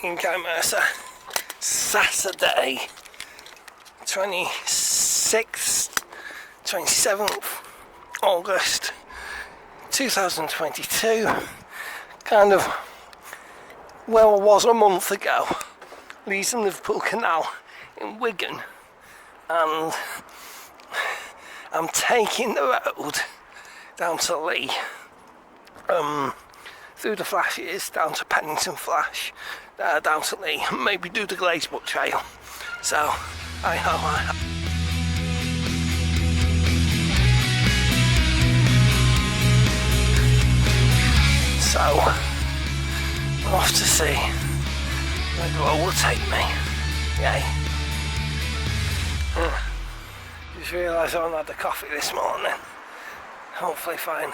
in Mercer, Saturday 26th, 27th August 2022, kind of where I was a month ago, Leeds-Liverpool Canal in Wigan, and I'm taking the road down to Leigh, through the Flashes, down to Pennington Flash, down to Leigh, maybe do the Glazebrook Trail. So, So, we'll have to see where the road will take me. Yay. Just realised I haven't had a coffee this morning. Hopefully find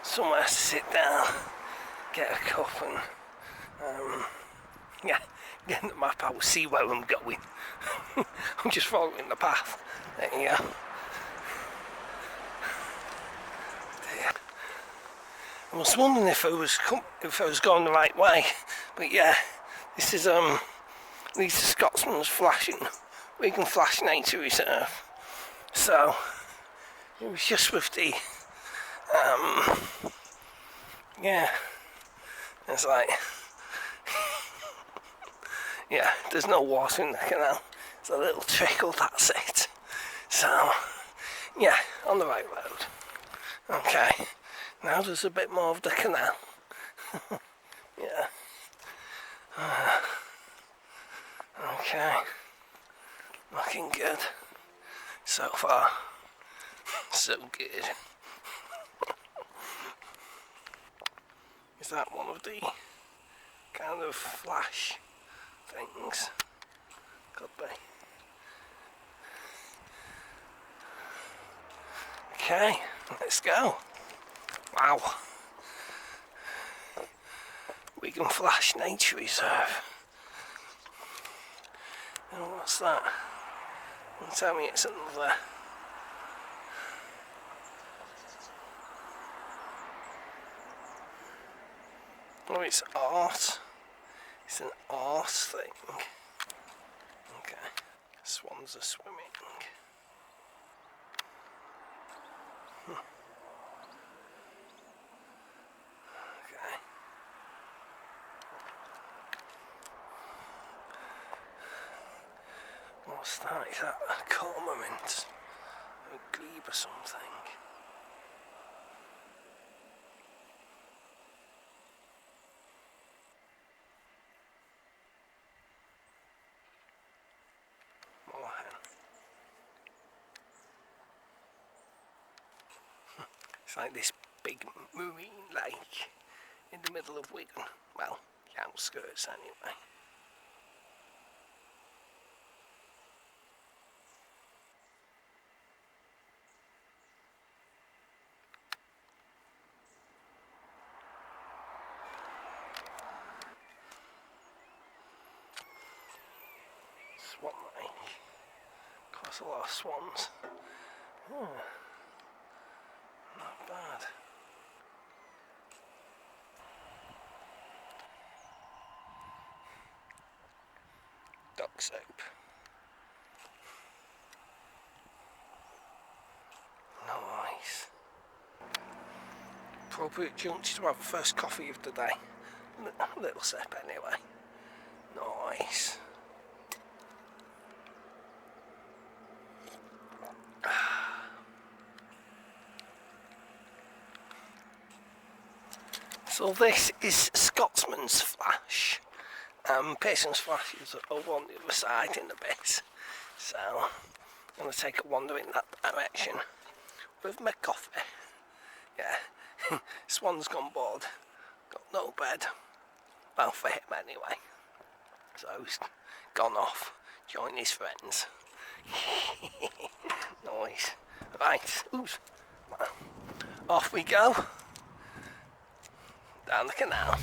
somewhere to sit down, get a cup and get the map out, see where I'm going. I'm just following the path. There you go. I was wondering if I was going the right way, but yeah, this is Leeds Scotsman's Flashing, Wigan Flash Nature Reserve. So it was just with the it's like yeah, there's no water in the canal. It's a little trickle, that's it. So yeah, on the right road. Okay. Now there's a bit more of the canal. Yeah. Okay. Looking good. So far, so good. Is that one of the kind of flash things? Could be. Okay, let's go. Wow. Wigan Flash Nature Reserve. Oh, what's that? Don't tell me it's another. Oh, it's art. It's an art thing. Okay. Swans are swimming. What's that? Is that a cormorant? A glebe or something? Moorhen. It's like this big marine lake in the middle of Wigan. Well, the outskirts anyway. Swan Lake. Quite a lot of swans. Oh, not bad. Duck soap. Nice. Appropriate juncture to have the first coffee of the day. A little sip anyway. Nice. So this is Scotsman's Flash. Pearson's Flash is over on the other side in a bit. So I'm going to take a wander in that direction with my coffee. Yeah, Swan's gone bored. Got no bed. Well, for him anyway. So he's gone off, joined his friends. Nice. Right, oops. Off we go. Down the canal.